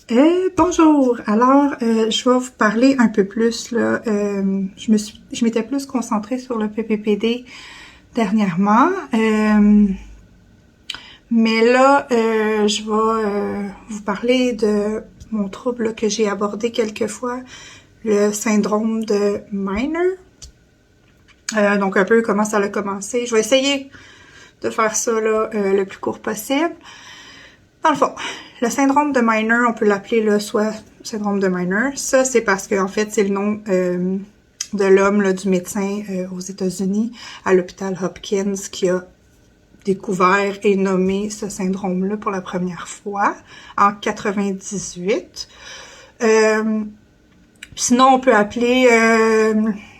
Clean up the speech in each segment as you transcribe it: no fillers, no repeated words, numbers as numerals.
Bonjour. Alors, je vais vous parler un peu plus là. Je m'étais plus concentrée sur le PPPD dernièrement, mais là, je vais vous parler de mon trouble là, que j'ai abordé quelques fois, le syndrome de Miner. Donc un peu comment ça a commencé. Je vais essayer de faire ça là, le plus court possible. Dans le fond, le syndrome de Miner, on peut l'appeler là, soit syndrome de Miner. Ça, c'est parce que en fait, c'est le nom de l'homme, là, du médecin aux États-Unis, à l'hôpital Hopkins, qui a découvert et nommé ce syndrome-là pour la première fois en 98. Sinon, on peut appeler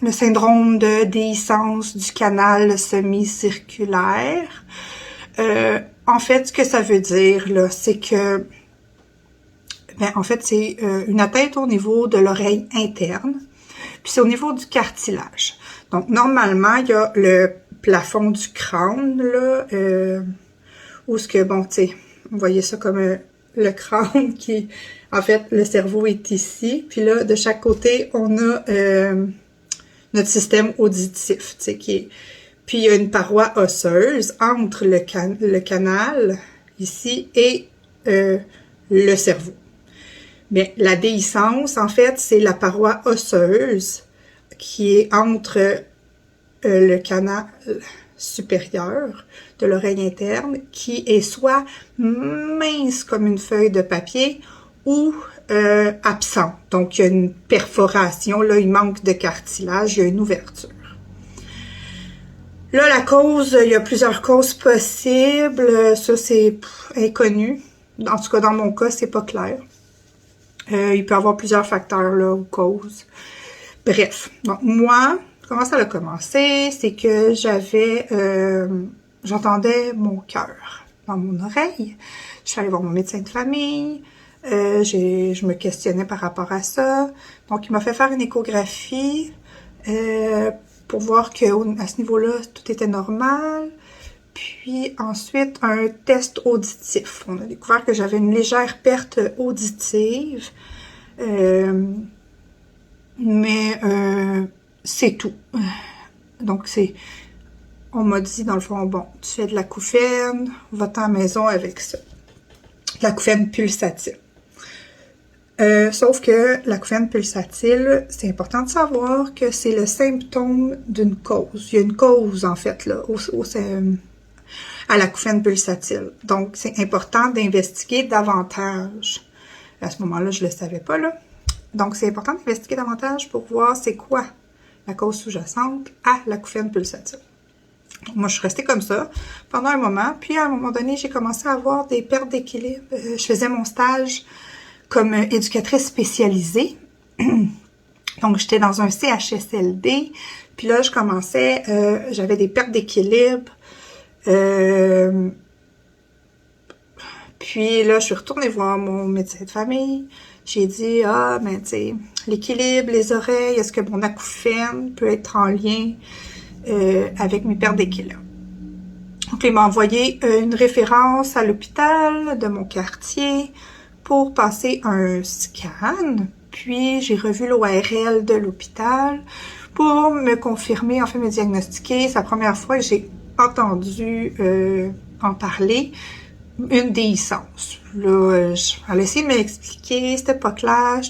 le syndrome de déhiscence du canal semi-circulaire. En fait, ce que ça veut dire, là, c'est que, en fait, c'est une atteinte au niveau de l'oreille interne, puis c'est au niveau du cartilage. Donc, normalement, il y a le plafond du crâne, là, où ce que, bon, tu sais, vous voyez ça comme le crâne qui, en fait, le cerveau est ici, puis là, de chaque côté, on a notre système auditif, tu sais, qui est... Puis il y a une paroi osseuse entre le canal, ici, et le cerveau. Mais la déhiscence, en fait, c'est la paroi osseuse qui est entre le canal supérieur de l'oreille interne, qui est soit mince comme une feuille de papier ou absent. Donc, il y a une perforation, là, il manque de cartilage, il y a une ouverture. Là, la cause, il y a plusieurs causes possibles. Ça, c'est inconnu. En tout cas, dans mon cas, c'est pas clair. Il peut y avoir plusieurs facteurs, là, ou causes. Bref. Donc, moi, comment ça a commencé? C'est que j'entendais mon cœur dans mon oreille. Je suis allée voir mon médecin de famille. Je me questionnais par rapport à ça. Donc, il m'a fait faire une échographie. Pour voir que à ce niveau-là, tout était normal. Puis ensuite, un test auditif. On a découvert que j'avais une légère perte auditive. Mais c'est tout. Donc, on m'a dit, dans le fond, bon, tu fais de l'acouphène, va-t'en à la maison avec ça. L'acouphène pulsatile. Sauf que l'acouphène pulsatile, c'est important de savoir que c'est le symptôme d'une cause. Il y a une cause, en fait, là, à l'acouphène pulsatile. Donc, c'est important d'investiguer davantage. À ce moment-là, je ne le savais pas, là. Donc, c'est important d'investiguer davantage pour voir c'est quoi la cause sous-jacente à l'acouphène pulsatile. Moi, je suis restée comme ça pendant un moment. Puis, à un moment donné, j'ai commencé à avoir des pertes d'équilibre. Je faisais mon stage comme éducatrice spécialisée. Donc, j'étais dans un CHSLD. Puis là, je commençais, j'avais des pertes d'équilibre. Puis là, je suis retournée voir mon médecin de famille. J'ai dit, tu sais, l'équilibre, les oreilles, est-ce que mon acouphène peut être en lien avec mes pertes d'équilibre? Donc, il m'a envoyé une référence à l'hôpital de mon quartier pour passer un scan, puis j'ai revu l'ORL de l'hôpital pour me confirmer, en fait me diagnostiquer. C'est la première fois que j'ai entendu en parler, une déhiscence. Là, elle a essayé de m'expliquer, c'était pas clair, je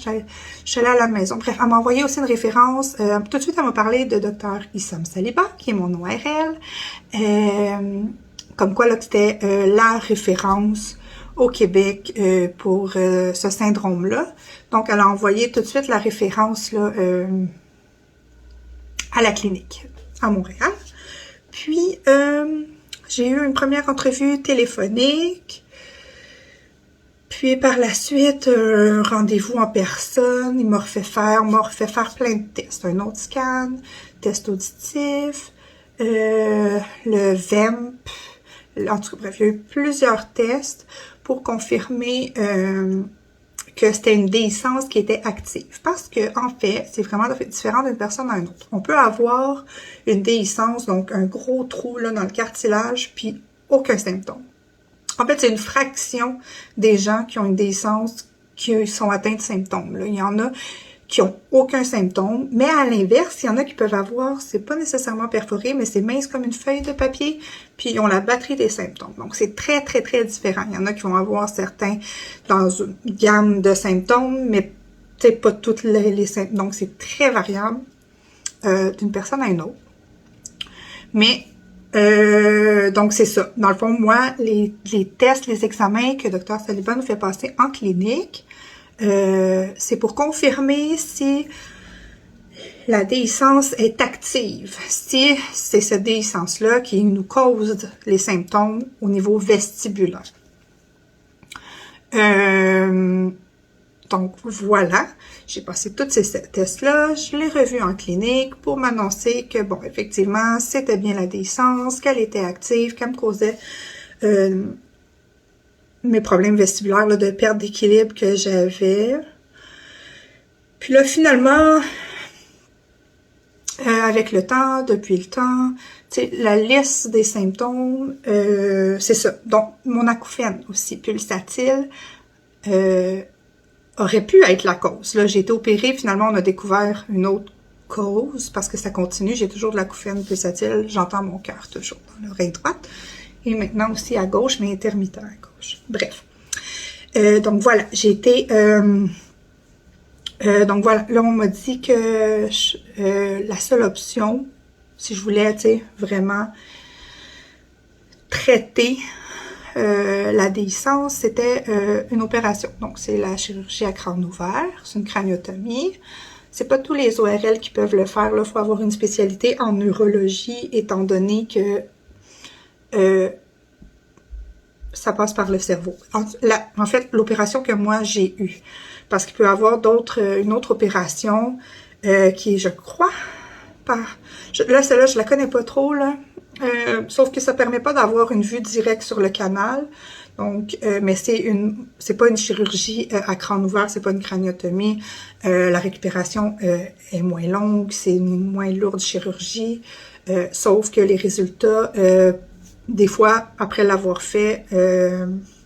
suis allée à la maison. Bref, elle m'a envoyé aussi une référence. Tout de suite, elle m'a parlé de Dr. Issam Saliba, qui est mon ORL. Comme quoi, là, c'était la référence au Québec pour ce syndrome-là. Donc, elle a envoyé tout de suite la référence là, à la clinique à Montréal. Puis, j'ai eu une première entrevue téléphonique. Puis, par la suite, un rendez-vous en personne. Il m'a refait faire plein de tests. Un autre scan, test auditif, le VEMP. En tout cas, bref, il y a eu plusieurs tests pour confirmer que c'était une déhiscence qui était active. Parce que, en fait, c'est vraiment différent d'une personne à une autre. On peut avoir une déhiscence, donc un gros trou là, dans le cartilage, puis aucun symptôme. En fait, c'est une fraction des gens qui ont une déhiscence qui sont atteints de symptômes. Là. Il y en a qui ont aucun symptôme, mais à l'inverse, il y en a qui peuvent avoir, c'est pas nécessairement perforé, mais c'est mince comme une feuille de papier, puis ils ont la batterie des symptômes. Donc, c'est très, très, très différent. Il y en a qui vont avoir certains dans une gamme de symptômes, mais peut-être pas toutes les symptômes. Donc, c'est très variable d'une personne à une autre. Mais, donc, c'est ça. Dans le fond, moi, les tests, les examens que Dr. Saliba nous fait passer en clinique, c'est pour confirmer si la déhiscence est active, si c'est cette déhiscence-là qui nous cause les symptômes au niveau vestibulaire. Donc voilà, j'ai passé tous ces tests-là, je l'ai revu en clinique pour m'annoncer que, bon, effectivement, c'était bien la déhiscence, qu'elle était active, qu'elle me causait mes problèmes vestibulaires là, de perte d'équilibre que j'avais. Puis là, finalement, avec le temps, depuis le temps, la liste des symptômes, c'est ça. Donc, mon acouphène aussi pulsatile aurait pu être la cause. Là, j'ai été opérée, finalement, on a découvert une autre cause, parce que ça continue, j'ai toujours de l'acouphène pulsatile, j'entends mon cœur toujours dans l'oreille droite, et maintenant aussi à gauche, mais intermittent à gauche. Bref. Donc voilà, j'ai été... donc voilà, là on m'a dit que la seule option, si je voulais, tu sais, vraiment traiter la déhiscence, c'était une opération. Donc c'est la chirurgie à crâne ouvert, c'est une craniotomie. C'est pas tous les ORL qui peuvent le faire, là, il faut avoir une spécialité en neurologie, étant donné que ça passe par le cerveau. En fait, l'opération que moi j'ai eue, parce qu'il peut y avoir une autre opération qui est, je crois, là, celle-là, je la connais pas trop, là. Sauf que ça permet pas d'avoir une vue directe sur le canal. Donc, mais c'est pas une chirurgie à crâne ouvert, c'est pas une craniotomie. La récupération est moins longue, c'est une moins lourde chirurgie. Sauf que les résultats, des fois, après l'avoir fait,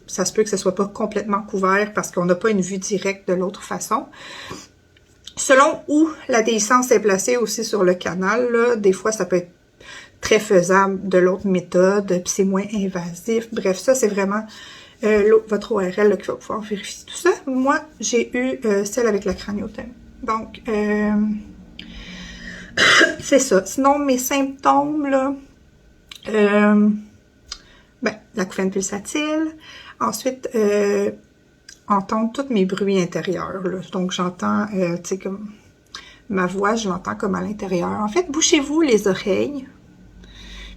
ça se peut que ce soit pas complètement couvert parce qu'on n'a pas une vue directe de l'autre façon. Selon où la déhiscence est placée aussi sur le canal, là, des fois, ça peut être très faisable de l'autre méthode, puis c'est moins invasif. Bref, ça, c'est vraiment votre ORL là, qui va pouvoir vérifier tout ça. Moi, j'ai eu celle avec la craniotomie. Donc, c'est ça. Sinon, mes symptômes, là, l'acouphène pulsatile. Ensuite, entendre tous mes bruits intérieurs. Là. Donc, j'entends, tu sais, comme ma voix, je l'entends comme à l'intérieur. En fait, bouchez-vous les oreilles.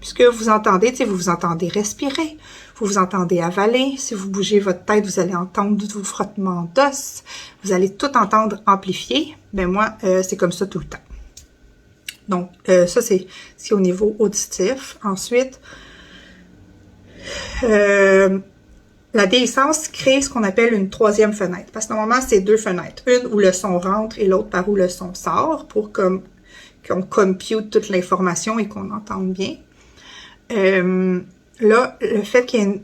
Puisque vous entendez, tu sais, vous vous entendez respirer, vous vous entendez avaler. Si vous bougez votre tête, vous allez entendre vos frottements d'os. Vous allez tout entendre amplifié. Ben moi, c'est comme ça tout le temps. Donc, ça, c'est au niveau auditif. Ensuite, la déhiscence crée ce qu'on appelle une troisième fenêtre. Parce que normalement, c'est deux fenêtres. Une où le son rentre et l'autre par où le son sort pour qu'on compute toute l'information et qu'on entende bien. Là, le fait qu'il y ait une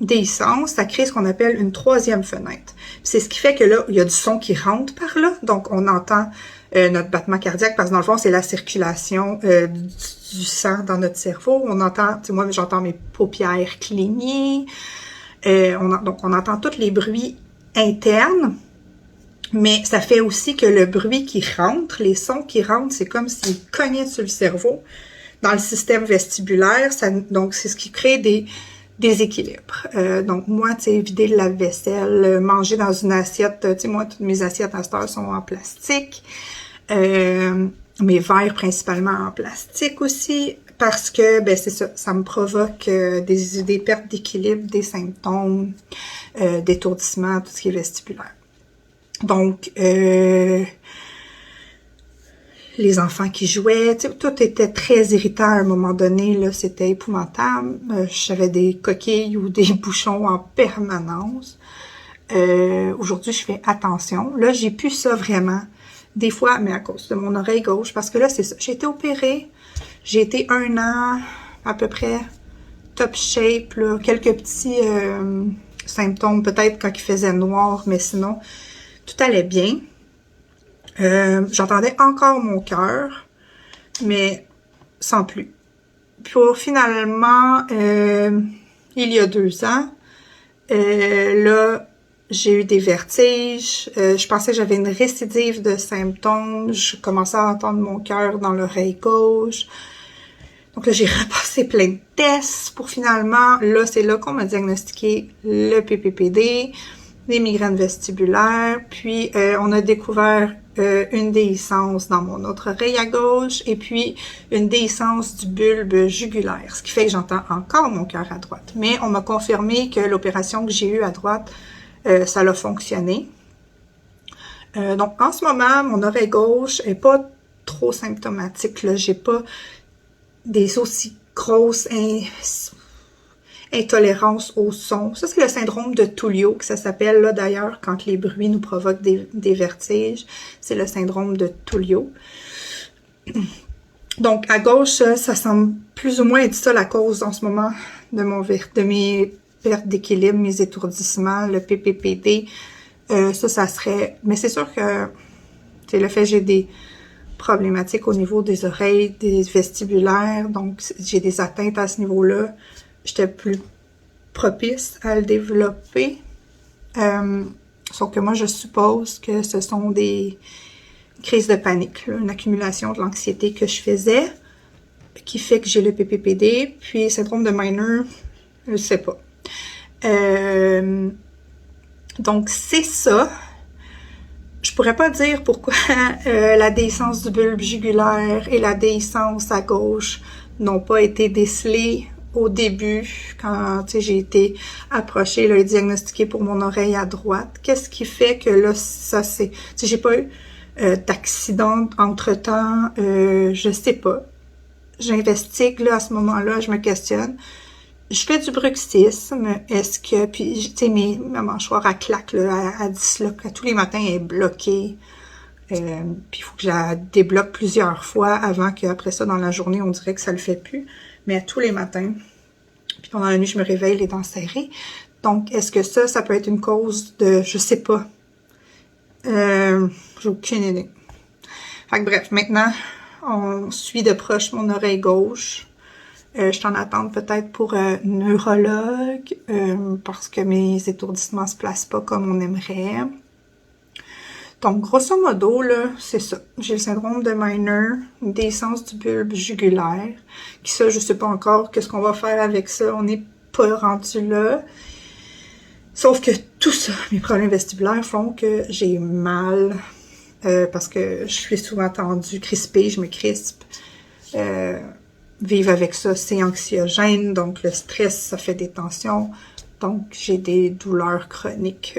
déhiscence, ça crée ce qu'on appelle une troisième fenêtre. C'est ce qui fait que là, il y a du son qui rentre par là. Donc, on entend notre battement cardiaque parce que dans le fond, c'est la circulation du sang dans notre cerveau. On entend, tu sais, moi, j'entends mes paupières cligner. Donc, on entend tous les bruits internes. Mais ça fait aussi que le bruit qui rentre, les sons qui rentrent, c'est comme s'ils cognaient sur le cerveau. Dans le système vestibulaire, donc c'est ce qui crée des déséquilibres. Donc moi, tu sais, vider le lave-vaisselle, manger dans une assiette, tu sais, moi, toutes mes assiettes à cette heure sont en plastique. Mes verres principalement en plastique aussi, parce que, ben c'est ça, ça me provoque des pertes d'équilibre, des symptômes, d'étourdissement, tout ce qui est vestibulaire. Donc, les enfants qui jouaient, tout était très irritant à un moment donné, là, c'était épouvantable. J'avais des coquilles ou des bouchons en permanence. Aujourd'hui, je fais attention. Là, j'ai plus ça vraiment. Des fois, mais à cause de mon oreille gauche, parce que là, c'est ça. J'ai été opérée, j'ai été 1 an, à peu près, top shape, là, quelques petits symptômes, peut-être quand il faisait noir, mais sinon, tout allait bien. J'entendais encore mon cœur, mais sans plus. Pour finalement, il y a 2 ans, là, j'ai eu des vertiges. Je pensais que j'avais une récidive de symptômes. Je commençais à entendre mon cœur dans l'oreille gauche. Donc là, j'ai repassé plein de tests pour finalement, là, c'est là qu'on m'a diagnostiqué le PPPD, les migraines vestibulaires, puis on a découvert une déhiscence dans mon autre oreille à gauche et puis une déhiscence du bulbe jugulaire, ce qui fait que j'entends encore mon cœur à droite. Mais on m'a confirmé que l'opération que j'ai eue à droite, ça a fonctionné. Donc en ce moment, mon oreille gauche est pas trop symptomatique, là. J'ai pas des aussi grosses intolérances au son. Ça, c'est le syndrome de Tullio, que ça s'appelle, là, d'ailleurs, quand les bruits nous provoquent des vertiges. C'est le syndrome de Tullio. Donc, à gauche, ça semble plus ou moins être ça la cause en ce moment de mes pertes d'équilibre, mes étourdissements, le PPPD. Ça serait... Mais c'est sûr que, c'est le fait que j'ai des problématiques au niveau des oreilles, des vestibulaires, donc j'ai des atteintes à ce niveau-là. J'étais plus propice à le développer. Sauf que moi, je suppose que ce sont des crises de panique, là, une accumulation de l'anxiété que je faisais, qui fait que j'ai le PPPD, puis syndrome de Miner, je sais pas. Donc, c'est ça. Je pourrais pas dire pourquoi la déhiscence du bulbe jugulaire et la déhiscence à gauche n'ont pas été décelées au début, quand j'ai été approchée, là, et diagnostiquée pour mon oreille à droite. Qu'est-ce qui fait que là, ça c'est... J'ai pas eu d'accident entre-temps, je sais pas. J'investigue, là, à ce moment-là, je me questionne. Je fais du bruxisme, est-ce que... Puis, tu sais, ma mâchoire, elle claque, là, elle disloque. Tous les matins, elle est bloquée. Puis, il faut que je la débloque plusieurs fois avant qu'après ça, dans la journée, on dirait que ça le fait plus. Mais à tous les matins. Puis, pendant la nuit, je me réveille les dents serrées. Donc, est-ce que ça peut être une cause de... Je sais pas. J'ai aucune idée. Fait que bref, maintenant, on suit de proche mon oreille gauche. Je suis en attente peut-être pour neurologue parce que mes étourdissements se placent pas comme on aimerait. Donc, grosso modo, là, c'est ça. J'ai le syndrome de Miner, une déhiscence du bulbe jugulaire. Qui ça, je sais pas encore qu'est-ce qu'on va faire avec ça. On n'est pas rendu là. Sauf que tout ça, mes problèmes vestibulaires font que j'ai mal parce que je suis souvent tendue, crispée, je me crispe. Vivre avec ça, c'est anxiogène, donc le stress, ça fait des tensions. Donc, j'ai des douleurs chroniques,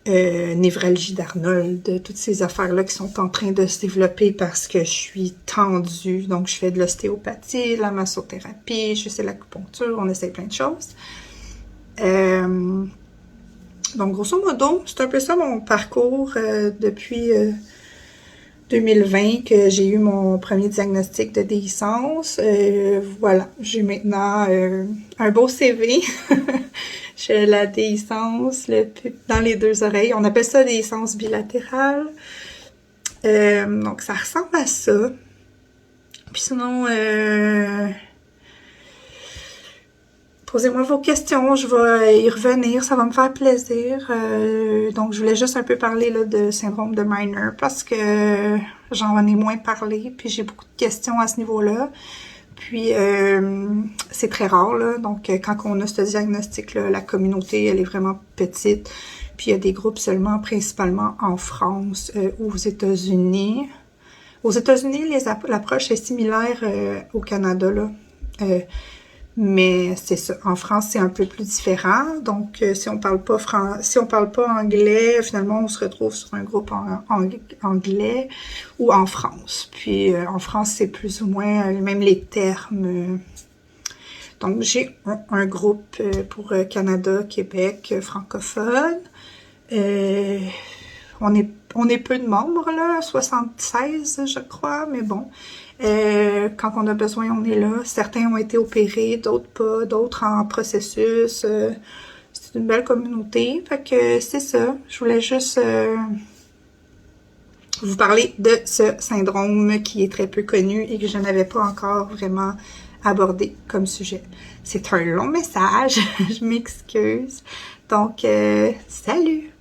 névralgie d'Arnold, toutes ces affaires-là qui sont en train de se développer parce que je suis tendue. Donc, je fais de l'ostéopathie, la massothérapie, je fais l'acupuncture, on essaie plein de choses. Donc, grosso modo, c'est un peu ça mon parcours depuis 2020 que j'ai eu mon premier diagnostic de déhiscence. Voilà, j'ai maintenant un beau CV. J'ai la déhiscence dans les 2 oreilles. On appelle ça déhiscence bilatérale. Donc, ça ressemble à ça. Puis sinon, posez-moi vos questions, je vais y revenir, ça va me faire plaisir. Donc, je voulais juste un peu parler là, de syndrome de Miner parce que j'en ai moins parlé, puis j'ai beaucoup de questions à ce niveau-là. Puis, c'est très rare, là. Donc, quand on a ce diagnostic-là, la communauté, elle est vraiment petite. Puis, il y a des groupes seulement, principalement en France ou aux États-Unis. Aux États-Unis, l'approche est similaire au Canada, là. Mais c'est ça. En France, c'est un peu plus différent. Donc, si on parle pas anglais, finalement, on se retrouve sur un groupe anglais ou en France. Puis, en France, c'est plus ou moins même les termes. Donc, j'ai un groupe pour Canada, Québec, francophone. on est peu de membres, là, 76, je crois, mais bon. Quand on a besoin, on est là. Certains ont été opérés, d'autres pas, d'autres en processus. C'est une belle communauté. Fait que c'est ça. Je voulais juste vous parler de ce syndrome qui est très peu connu et que je n'avais pas encore vraiment abordé comme sujet. C'est un long message, je m'excuse. Donc, salut!